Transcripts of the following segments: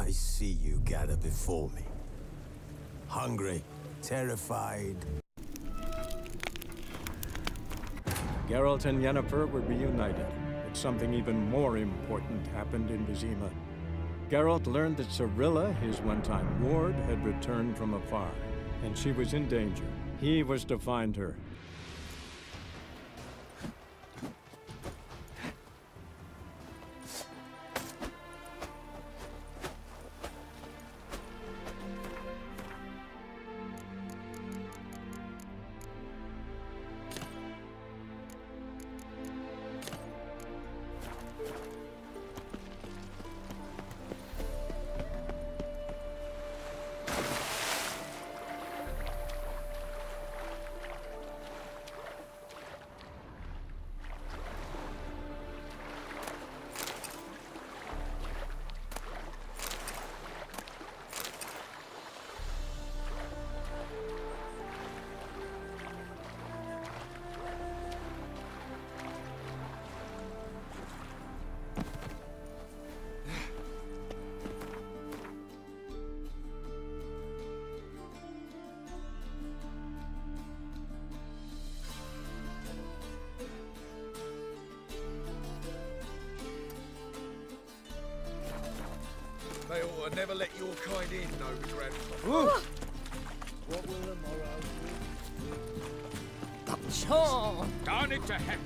I see you gather before me. Hungry, terrified. Geralt and Yennefer were reunited, but something even more important happened in Vizima. Geralt learned that Cirilla, his one-time ward, had returned from afar, and she was in danger. He was to find her. They ought to never let your kind in, Novigrad. What will the morrow bring? Oh, darn it to heck!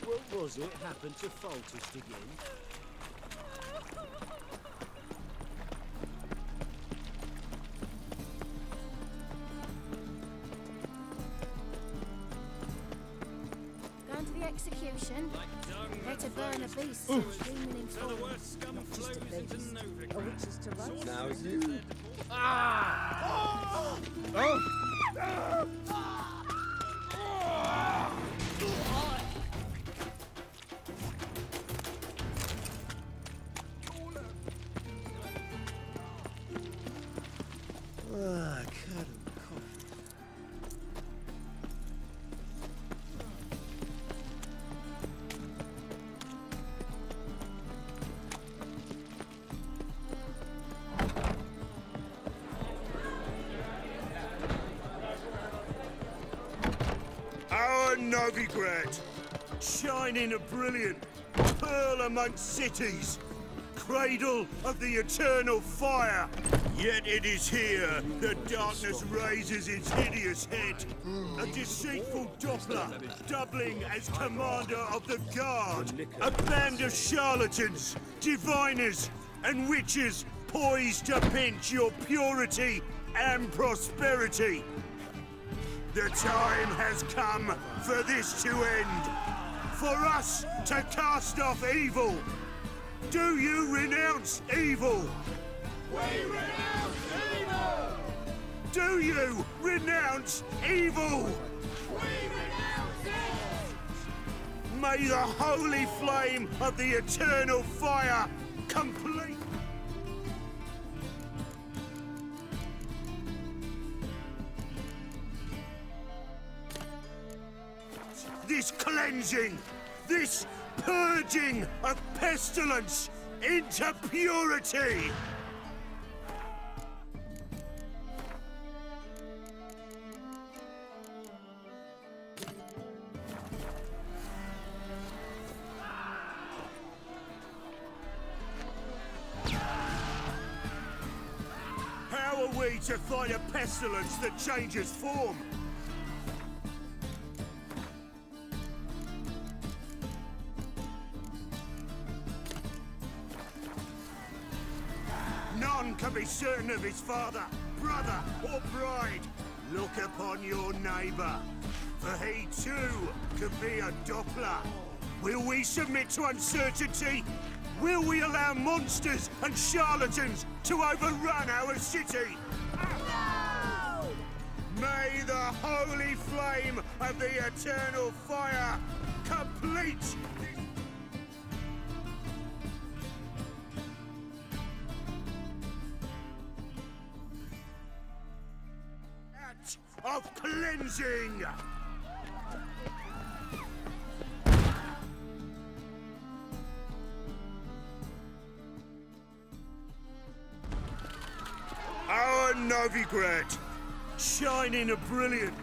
What was it happened to Foltest again? Execution. They're to burn a beast screaming in fire. Not just a beast. A witch's to roast. Now you. Ah! Oh! Our Novigrad, shining a brilliant pearl amongst cities, cradle of the eternal fire. Yet it is here that darkness raises its hideous head. A deceitful Doppler, doubling as commander of the guard. A band of charlatans, diviners, and witches poised to pinch your purity and prosperity. The time has come for this to end. For us to cast off evil. Do you renounce evil? We renounce evil! Do you renounce evil? We renounce it! May the holy flame of the eternal fire complete this cleansing, this purging of pestilence into purity. How are we to fight a pestilence that changes form? None can be certain of his father, brother, or bride. Look upon your neighbour, for he too could be a Doppler. Will we submit to uncertainty? Will we allow monsters and charlatans to overrun our city? No! May the holy flame of the eternal fire complete this act of cleansing! Novigrad, shining a brilliant.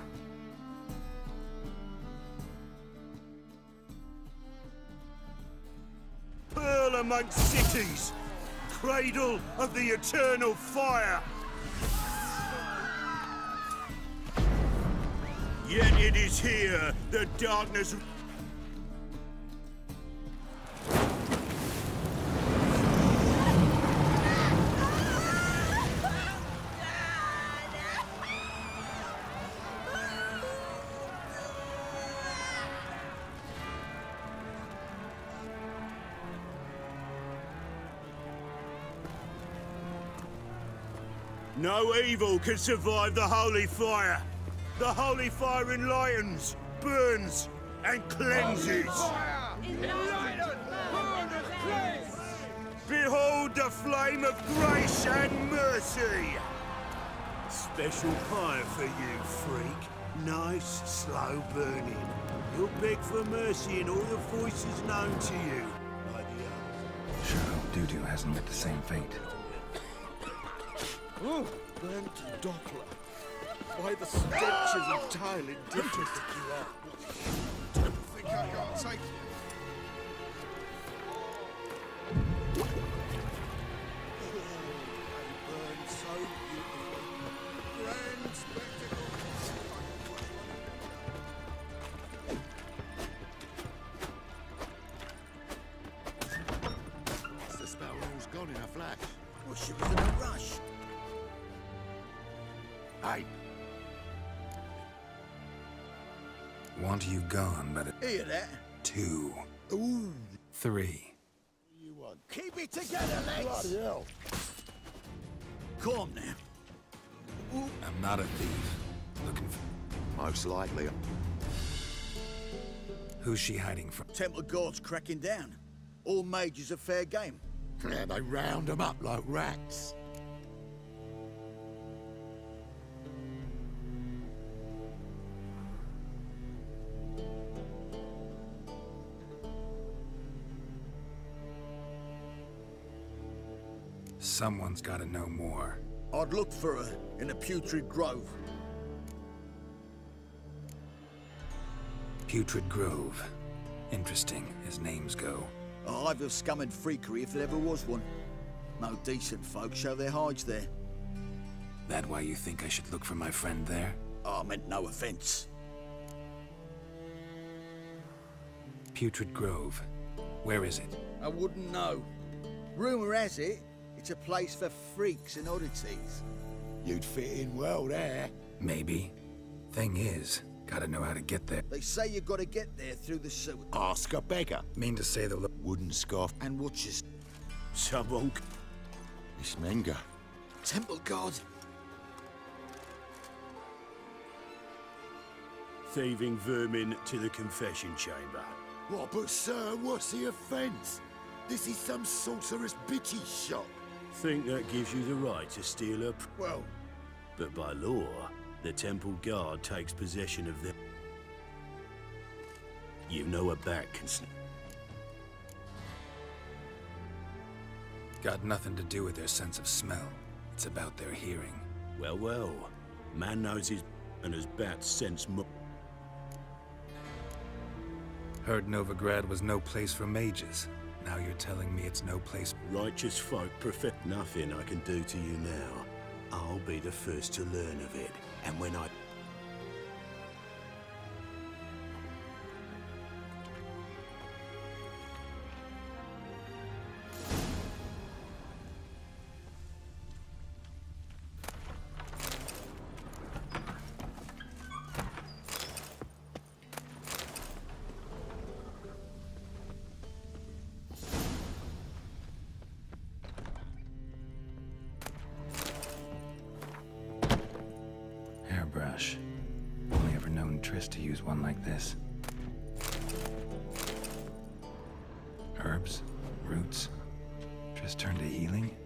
Pearl amongst cities, cradle of the eternal fire. Yet it is here the darkness. No evil can survive the holy fire. The holy fire enlightens, burns, and cleanses. Behold the flame of grace and mercy. Special fire for you, freak. Nice, slow burning. You'll beg for mercy in all the voices known to you. Like the others. Sure hope Doo-Doo hasn't met the same fate. Oh, burnt Doppler. Why the stench is entirely different. Don't think I can't take you. Burn so beautiful. Grand spectacle. The spell all's gone in a flash. Well, she was in a rush. Hey. Want you gone by the... Hear that? 2. Ooh. 3. You want? Keep it together, legs! Bloody hell. Calm now. Ooh. I'm not a thief. Looking for... Most likely. Who's she hiding from? Temple Guard's cracking down. All mages are fair game. Yeah, they round them up like rats. Someone's got to know more. I'd look for her in the Putrid Grove. Putrid Grove. Interesting, as names go. A hive of scum and freakery if there ever was one. No decent folk show their hides there. That why you think I should look for my friend there? Oh, I meant no offense. Putrid Grove. Where is it? I wouldn't know. Rumour has it, it's a place for freaks and oddities. You'd fit in well there. Maybe. Thing is, gotta know how to get there. They say you've got to get there through the sewer. Ask a beggar. Mean to say the Wooden scarf and watches. Sabonk. Miss Menga. Temple Guard. Thieving vermin to the confession chamber. What, but sir, what's the offence? This is some sorcerer's bitchy shop. Think that gives you the right to steal her? Well, But by law, the Temple Guard takes possession of them. You know a bat can snap. Got nothing to do with their sense of smell. It's about their hearing. Well, well. Man knows his and his bats sense more. Heard Novigrad was no place for mages. Now you're telling me it's no place... Righteous folk profess nothing I can do to you now. I'll be the first to learn of it. And when I... Hairbrush. Only ever known Triss to use one like this. Herbs? Roots? Triss turned to healing?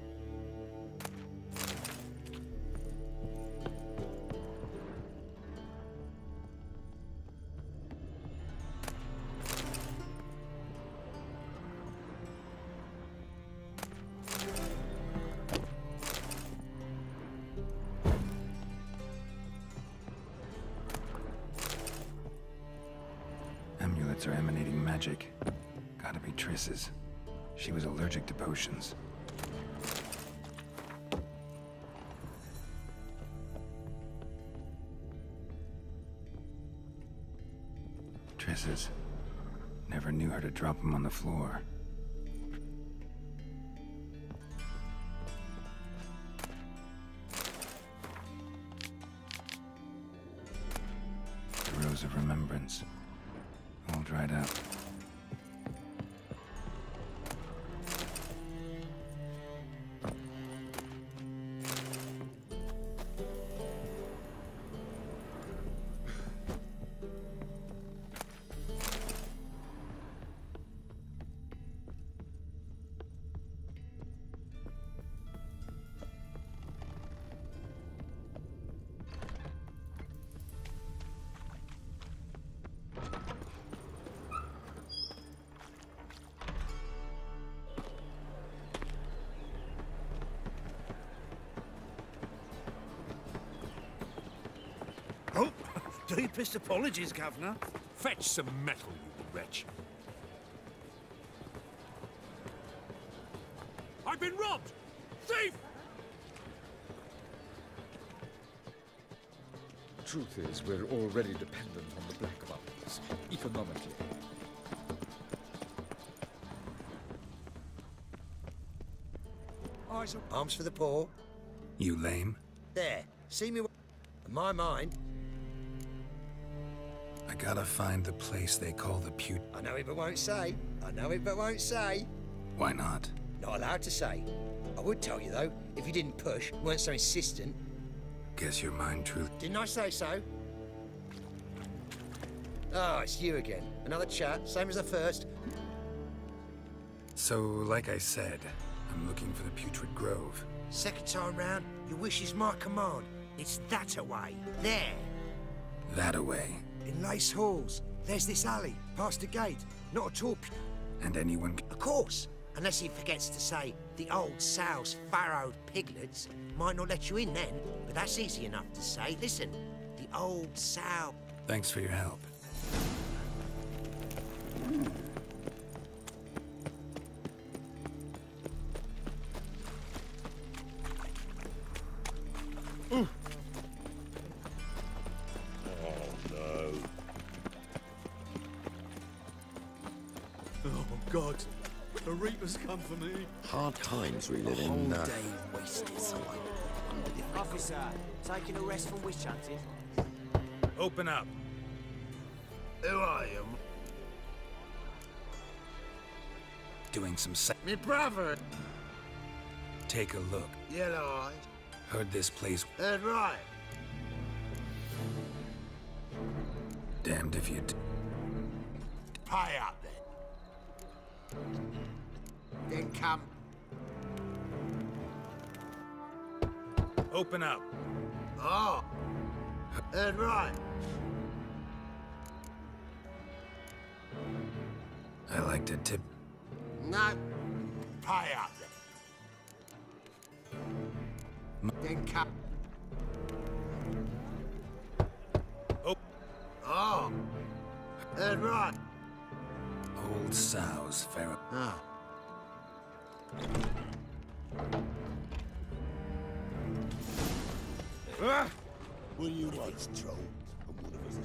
tablets are emanating magic. Gotta be Triss's. She was allergic to potions. Triss's. Never knew her to drop them on the floor. The Rose of Remembrance. All dried up. Oh, deepest apologies, Governor. Fetch some metal, you wretch. I've been robbed! Thief! Truth is, we're already dependent on the black markets, economically. Arms for the poor. You lame? There. See me. In my mind. I gotta find the place they call the Pewt. I know it but won't say. I know it but won't say. Why not? Not allowed to say. I would tell you though, if you didn't push, weren't so insistent. Guess your mind truth. Didn't I say so? Oh, it's you again. Another chat, same as the first. So, like I said, I'm looking for the Putrid Grove. Second time round, your wish is my command. It's that away. There. That away. In Lace Halls. There's this alley, past the gate. Not at all. And anyone... Of course. Unless he forgets to say, the old sow's farrowed piglets might not let you in then, but that's easy enough to say. Listen, the old sow... Thanks for your help. Oh, God. The Reapers come for me. Hard times we live in. Whole day wasted, so Officer, taking a rest from witch hunting. Open up. Who are you? Doing some Me brother. Take a look. Yellow eyes. Heard this place. That's right. Damned if you... Pay up then. Then come. Open up. Oh. That's right. I like to tip... No. Pay up then. Then come. Oh. That's right. Old sow's farrow... Ah. Will you like troll? One of us.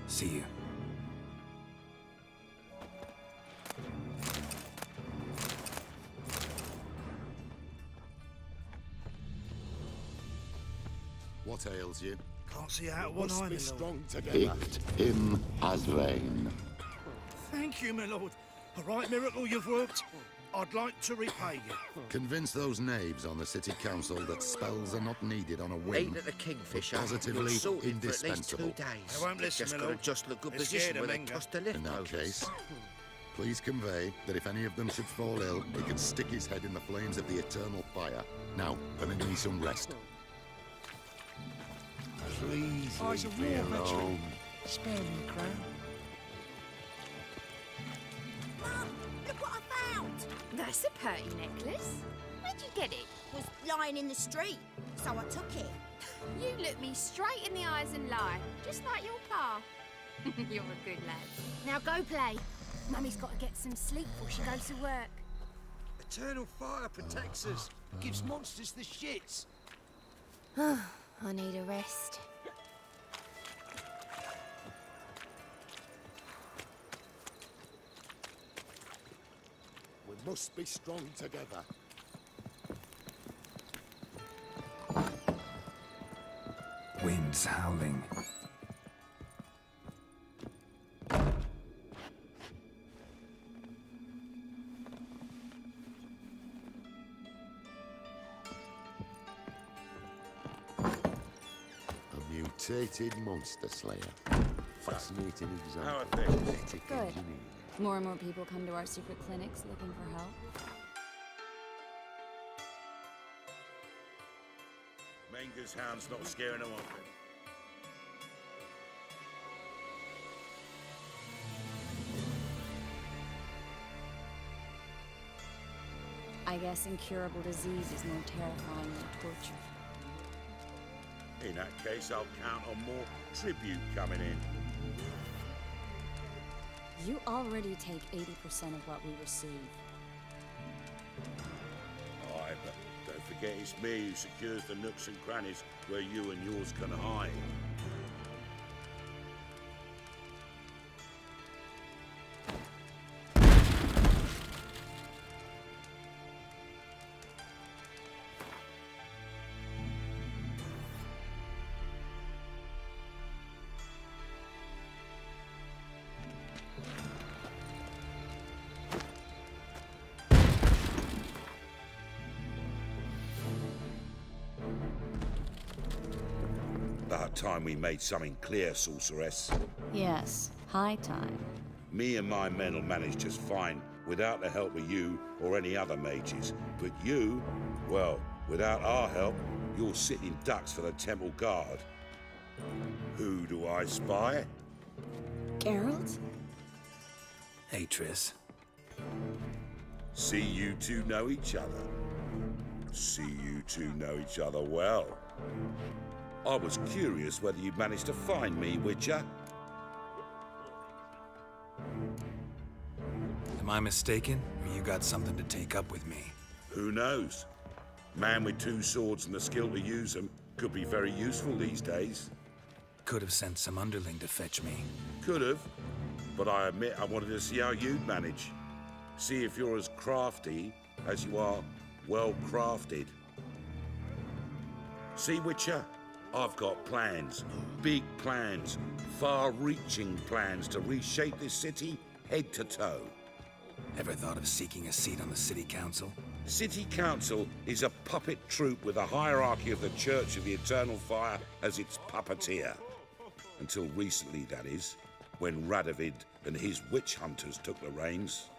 See you. What ails you? Can't see out of one eye, my lord. Strong together. Picked him as rain. Thank you, my lord. A right miracle you've worked. I'd like to repay you. Convince those knaves on the city council that spells are not needed on a whim. Ain't at the Kingfisher. Positively You're sorted for at least indispensable. 2 days. They won't listen, Just my got to lord. just look good They're position scared of where they Menga. toss the lift In that overs. case, please convey that if any of them should fall ill, he can stick his head in the flames of the eternal fire. Now, permit me some rest. Please I was a leave me war veteran. alone. Spare me a crown. Mum, look what I found! That's a pretty necklace. Where'd you get it? Was lying in the street, so I took it. You look me straight in the eyes and lie, just like your pa. You're a good lad. Now go play. Mummy's got to get some sleep before she goes to work. Eternal fire protects us. Gives monsters the shits. I need a rest. We must be strong together. Winds howling. A mutated monster slayer. Fascinating example. How are things? Genetic Good. engineering. More and more people come to our secret clinics looking for help. Manga's hound's not scaring them off. I guess incurable disease is more terrifying than torture. In that case, I'll count on more tribute coming in. You already take 80% of what we receive. Aye, but don't forget it's me who secures the nooks and crannies where you and yours can hide. About time we made something clear, sorceress. Yes, high time. Me and my men will manage just fine without the help of you or any other mages. But you, well, without our help, you're sitting ducks for the temple guard. Who do I spy? Geralt? Hey, Triss. See you two know each other. See you two know each other well. I was curious whether you'd managed to find me, Witcher. Am I mistaken, or you got something to take up with me? Who knows? Man with two swords and the skill to use them could be very useful these days. Could have sent some underling to fetch me. Could have, but I admit I wanted to see how you'd manage. See if you're as crafty as you are well-crafted. See, Witcher? I've got plans, big plans, far-reaching plans to reshape this city head to toe. Ever thought of seeking a seat on the city council? City Council is a puppet troupe with a hierarchy of the Church of the Eternal Fire as its puppeteer. Until recently, that is, when Radovid and his witch hunters took the reins.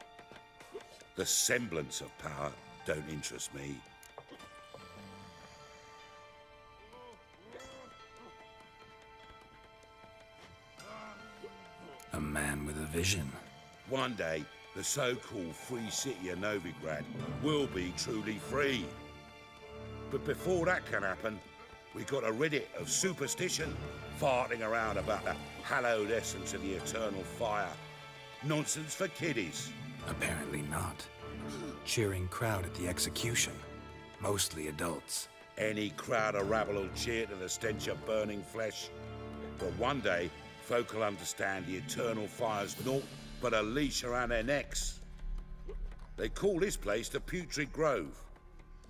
The semblance of power don't interest me. A man with a vision. One day, the so-called free city of Novigrad will be truly free. But before that can happen, we've got to rid it of superstition, farting around about the hallowed essence of the eternal fire. Nonsense for kiddies. Apparently not. Cheering crowd at the execution. Mostly adults. Any crowd of rabble will cheer to the stench of burning flesh. But one day, folk will understand the eternal fire's naught but a leash around their necks. They call this place the Putrid Grove,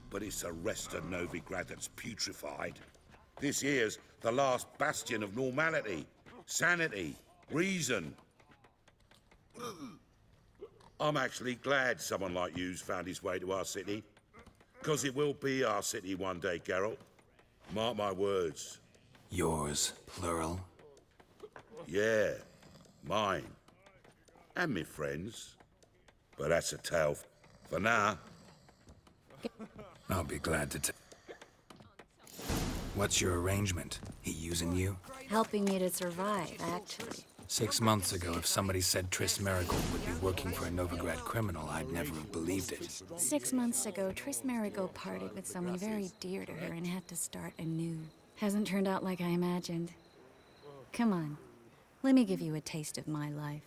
but it's the rest of Novigrad that's putrefied. This here's the last bastion of normality, sanity, reason. I'm actually glad someone like you's found his way to our city, because it will be our city one day, Geralt. Mark my words. Yours, plural. Yeah, mine. And me friends. But that's a tale for now. I'll be glad to tell. What's your arrangement? He using you? Helping me to survive, actually. 6 months ago, if somebody said Triss Marigold would be working for a Novigrad criminal, I'd never have believed it. 6 months ago, Triss Marigold parted with someone very dear to her and had to start anew. Hasn't turned out like I imagined. Come on, let me give you a taste of my life.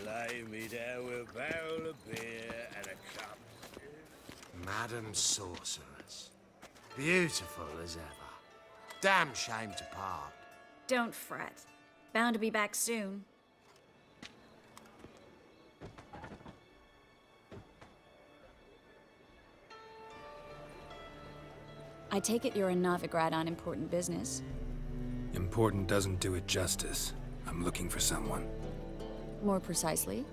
Lay me down with a barrel of beer and a cup. Madam Sorceress. Beautiful as ever. Damn shame to part. Don't fret. Bound to be back soon. I take it you're in Novigrad on important business. Important doesn't do it justice. I'm looking for someone. More precisely?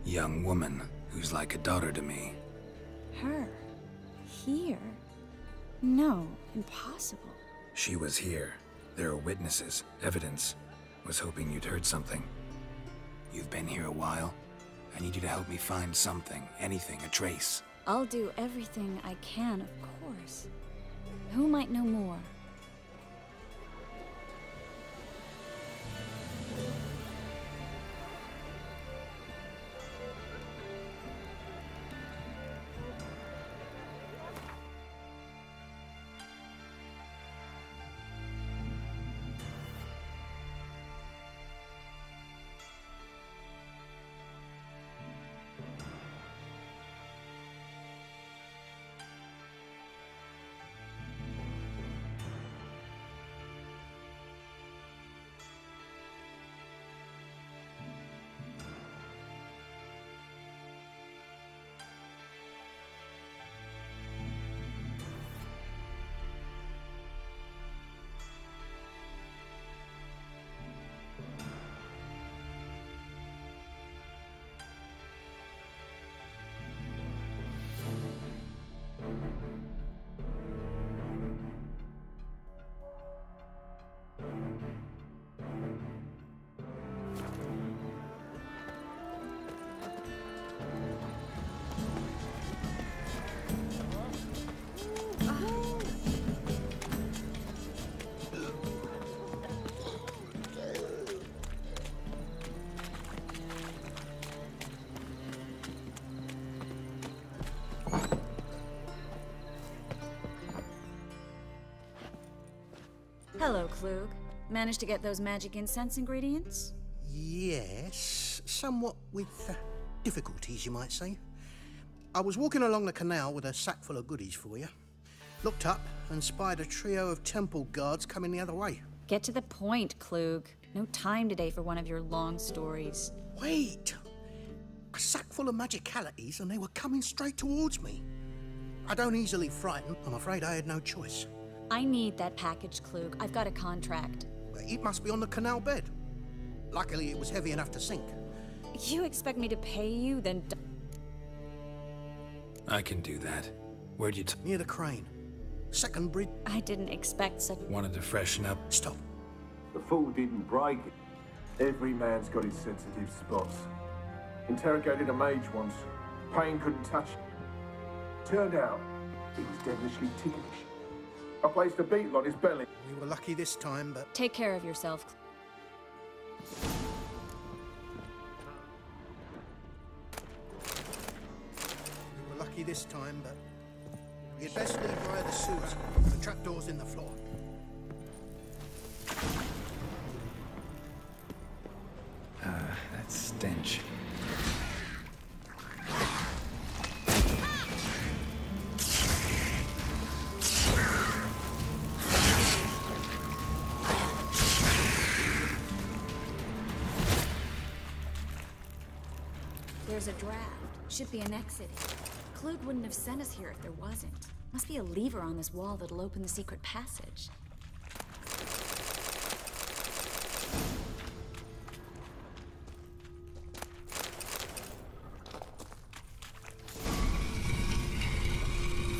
Young woman who's like a daughter to me. Her? Here? No, impossible. She was here. There are witnesses, evidence. Was hoping you'd heard something. You've been here a while. I need you to help me find something, anything, a trace. I'll do everything I can, of course. Who might know more? Hello, Klug. Managed to get those magic incense ingredients? Yes, somewhat with difficulties, you might say. I was walking along the canal with a sack full of goodies for you. Looked up and spied a trio of temple guards coming the other way. Get to the point, Klug. No time today for one of your long stories. Wait! A sack full of magicalities and they were coming straight towards me. I don't easily frighten. I'm afraid I had no choice. I need that package, Klug. I've got a contract. It must be on the canal bed. Luckily, it was heavy enough to sink. You expect me to pay you, then... I can do that. Where'd you Near the crane. Second bridge. I didn't expect such... Wanted to freshen up. Stop. The fool didn't break it. Every man's got his sensitive spots. Interrogated a mage once. Pain couldn't touch it. Turned out, he was devilishly ticklish. I placed a beetle on his belly. We were lucky this time, but... Take care of yourself. We were lucky this time, but... We'd best leave via the sewers. The trapdoor's in the floor. That stench. There's a draft. Should be an exit. Klug wouldn't have sent us here if there wasn't. Must be a lever on this wall that'll open the secret passage.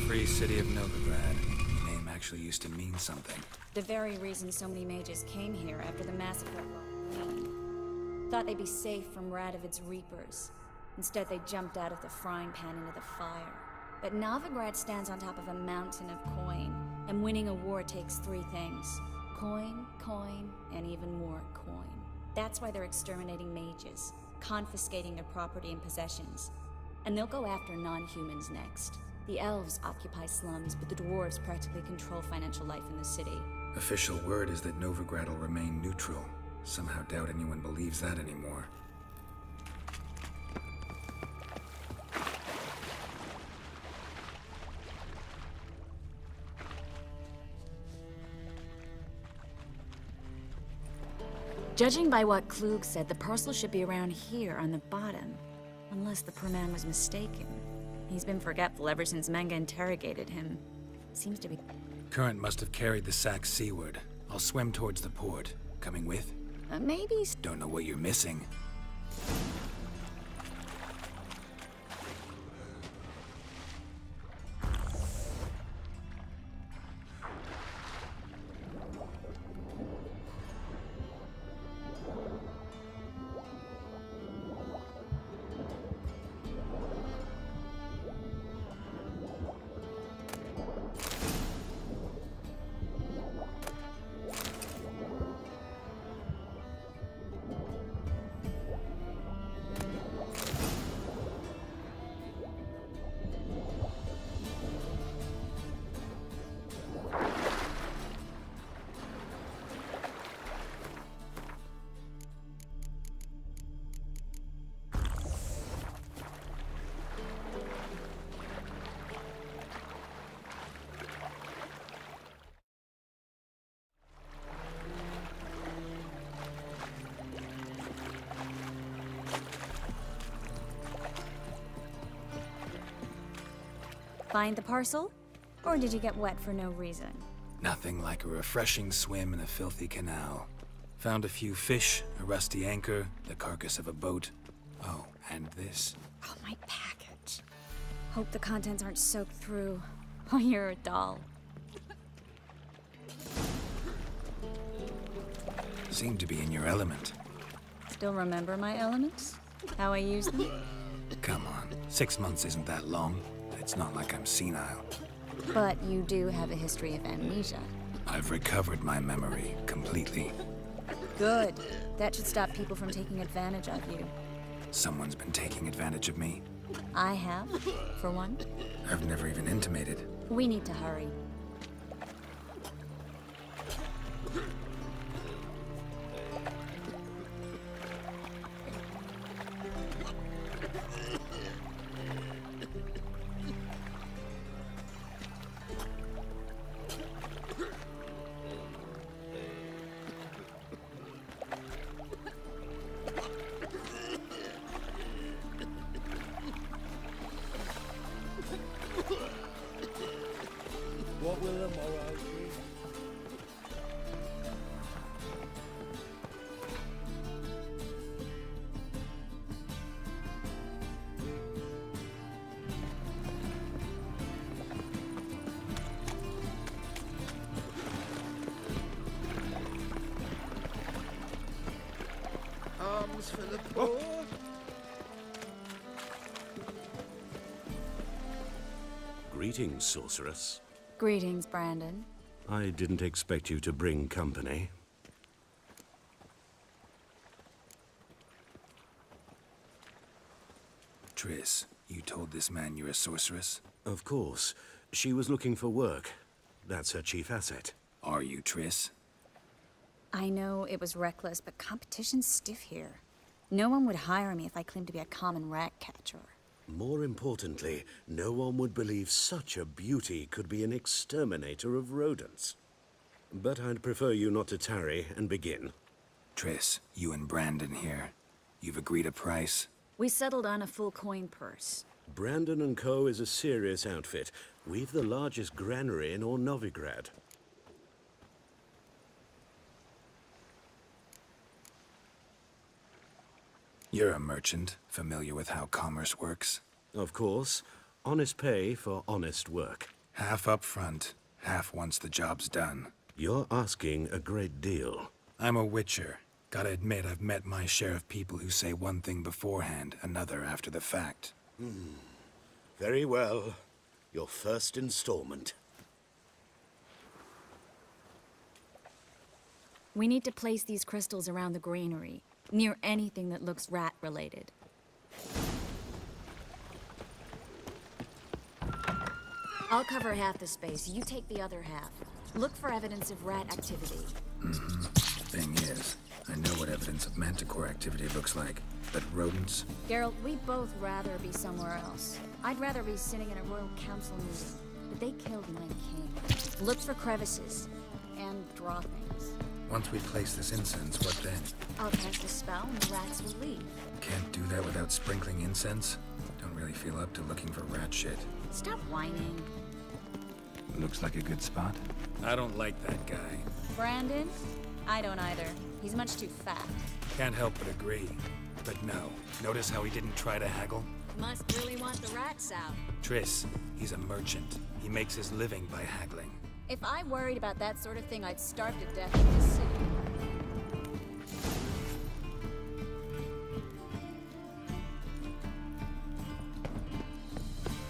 Free city of Novigrad. The name actually used to mean something. The very reason so many mages came here after the massacre of Halloween. Thought they'd be safe from Radovid's reapers. Instead, they jumped out of the frying pan into the fire. But Novigrad stands on top of a mountain of coin, and winning a war takes 3 things. Coin, coin, and even more coin. That's why they're exterminating mages, confiscating their property and possessions. And they'll go after non-humans next. The elves occupy slums, but the dwarves practically control financial life in the city. Official word is that Novigrad will remain neutral. Somehow doubt anyone believes that anymore. Judging by what Klug said, the parcel should be around here on the bottom. Unless the poor man was mistaken. He's been forgetful ever since Manga interrogated him. Seems to be... Current must have carried the sack seaward. I'll swim towards the port. Coming with? Maybe... Don't know what you're missing. Find the parcel? Or did you get wet for no reason? Nothing like a refreshing swim in a filthy canal. Found a few fish, a rusty anchor, the carcass of a boat. Oh, and this. Oh, my package. Hope the contents aren't soaked through. Oh, you're a doll. Seem to be in your element. Still remember my elements? How I use them? Come on, 6 months isn't that long. It's not like I'm senile. But you do have a history of amnesia. I've recovered my memory completely. Good. That should stop people from taking advantage of you. Someone's been taking advantage of me. I have, for one. I've never even intimated. We need to hurry. What will the morrow bring? Arms for the poor. Greetings, sorceress. Greetings, Brandon. I didn't expect you to bring company. Triss, you told this man you're a sorceress? Of course. She was looking for work. That's her chief asset. Are you, Triss? I know it was reckless, but competition's stiff here. No one would hire me if I claimed to be a common rat catcher. More importantly, no one would believe such a beauty could be an exterminator of rodents. But I'd prefer you not to tarry and begin. Triss, you and Brandon here. You've agreed a price? We settled on a full coin purse. Brandon & Co. is a serious outfit. We've the largest granary in all Novigrad. You're a merchant, familiar with how commerce works? Of course. Honest pay for honest work. Half up front, half once the job's done. You're asking a great deal. I'm a witcher. Gotta admit, I've met my share of people who say one thing beforehand, another after the fact. Very well. Your first installment. We need to place these crystals around the granary, near anything that looks rat-related. I'll cover half the space, you take the other half. Look for evidence of rat activity. Thing is, I know what evidence of manticore activity looks like, but rodents? Geralt, we'd both rather be somewhere else. I'd rather be sitting in a royal council meeting, but they killed my king. Look for crevices, and draw things. Once we place this incense, what then? I'll cast a spell and the rats will leave. Can't do that without sprinkling incense? Don't really feel up to looking for rat shit. Stop whining. Looks like a good spot. I don't like that guy. Brandon? I don't either. He's much too fat. Can't help but agree. But no. Notice how he didn't try to haggle? Must really want the rats out. Triss, he's a merchant. He makes his living by haggling. If I worried about that sort of thing, I'd starve to death in this city.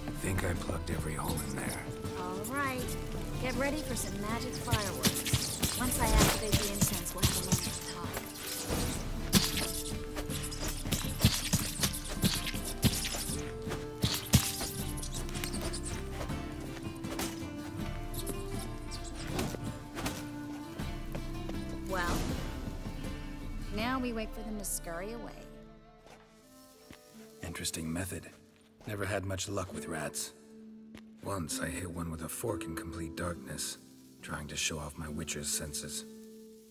I think I plugged every hole in there. All right. Get ready for some magic fireworks. Once I activate the incense, we'll have a moment to talk. Well, now we wait for them to scurry away. Interesting method. Never had much luck with rats. Once I hit one with a fork in complete darkness, trying to show off my witcher's senses.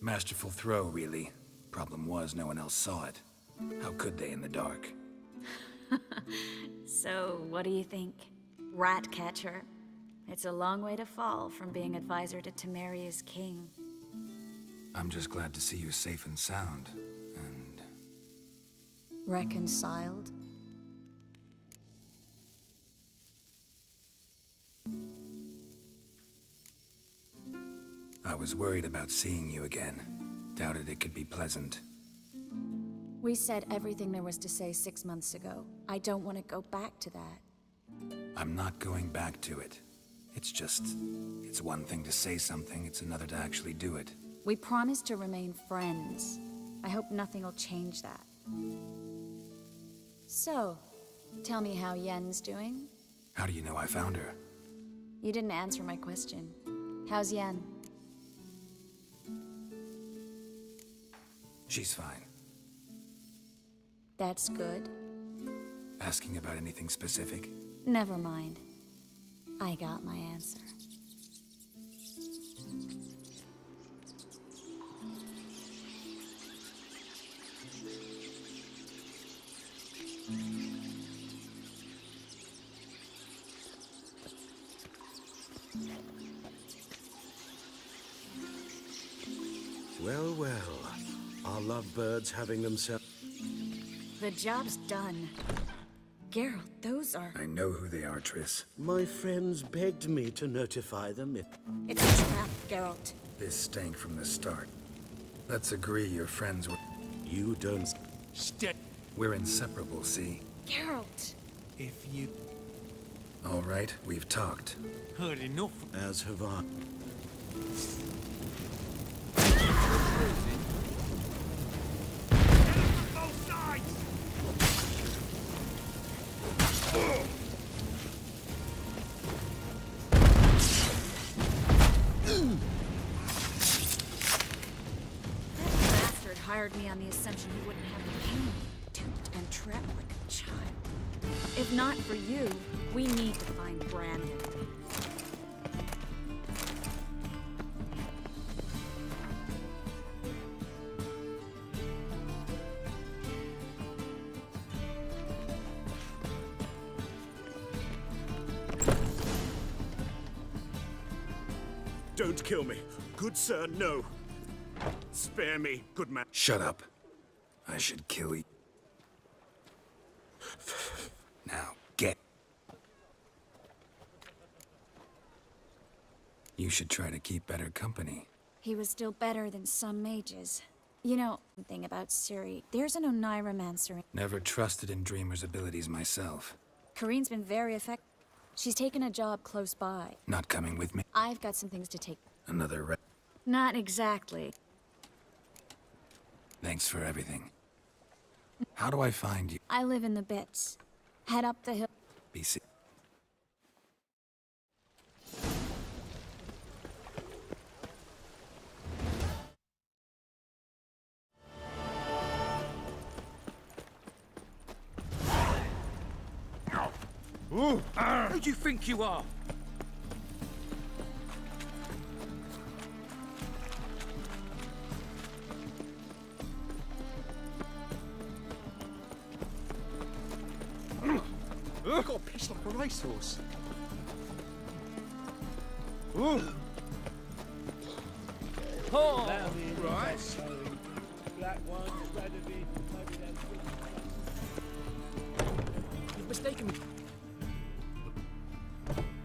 Masterful throw, really. Problem was, no one else saw it. How could they in the dark? So, what do you think? Rat catcher? It's a long way to fall from being advisor to Temeria's king. I'm just glad to see you safe and sound, and... Reconciled? I was worried about seeing you again. Doubted it could be pleasant. We said everything there was to say 6 months ago. I don't want to go back to that. I'm not going back to it. It's just... it's one thing to say something, it's another to actually do it. We promised to remain friends. I hope nothing will change that. So, tell me how Yen's doing? How do you know I found her? You didn't answer my question. How's Yen? She's fine. That's good. Asking about anything specific? Never mind. I got my answer. Well, well. Our lovebirds having themselves... The job's done. Geralt, those are... I know who they are, Triss. My friends begged me to notify them if... It's a trap, Geralt. This stank from the start. Let's agree you're friends with... You don't... We're inseparable, see? Geralt! If you... All right, we've talked. Heard enough. As have I. Both sides! That bastard hired me on the assumption he wouldn't have me pain, duped and trapped like a child. If not for you, we need to find Brandon. Don't kill me. Good sir, no. Spare me, good man. Shut up. I should kill you. Now, get. You should try to keep better company. He was still better than some mages. You know, thing about Ciri, there's an Oneiromancer. Never trusted in Dreamer's abilities myself. Kareen's been very effective. She's taken a job close by. Not coming with me? I've got some things to take. Another Not exactly. Thanks for everything. How do I find you? I live in the bits. Head up the hill. BC. Who do you think you are? I got pissed like a racehorse. Oh, Right. black ones, red of it, maybe that's You've mistaken me.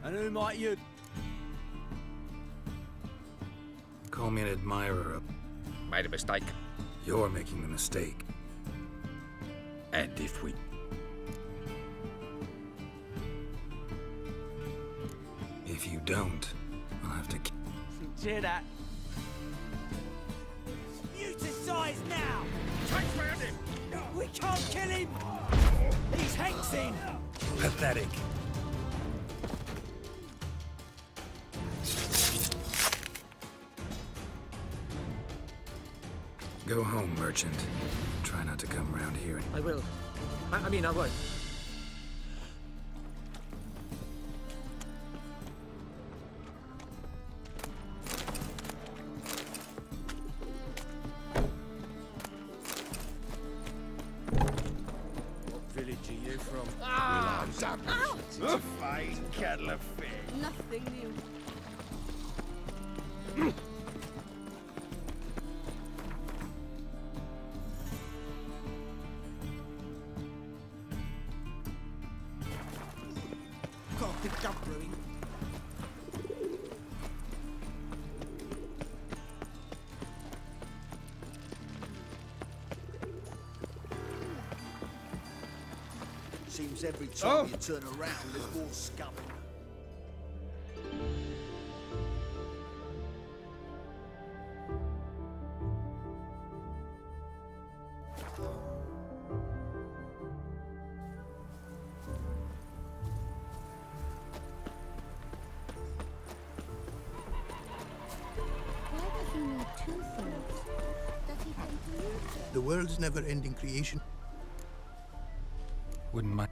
And who might you? Call me an admirer of... Made a mistake. You're making the mistake. And if we... If you don't, I'll have to... Hear that? You decide now! Take round him! We can't kill him! He's hexing! Pathetic. Go home, merchant. Try not to come around here. I will. I mean, I won't. What village are you from? It's a fine kettle of fish. Nothing new. Can't pick up brewing. Seems every time you turn around, there's more scum. The world's never-ending creation. Wouldn't mind.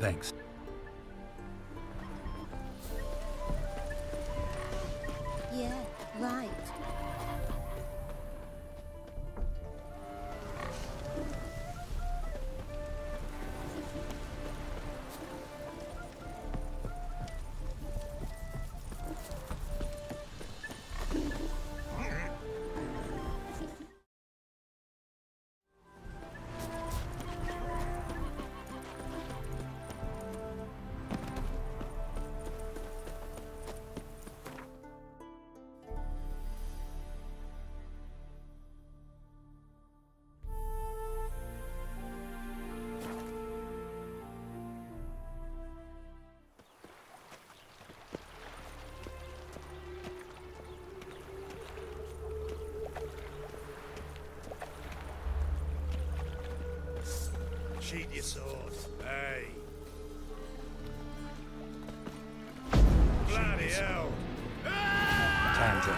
Thanks. Yeah, right. Sheath your sword. Hey. Bloody hell. Time's up.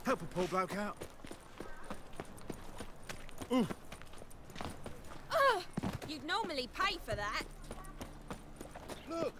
Help a poor bloke out. You'd normally pay for that. Look,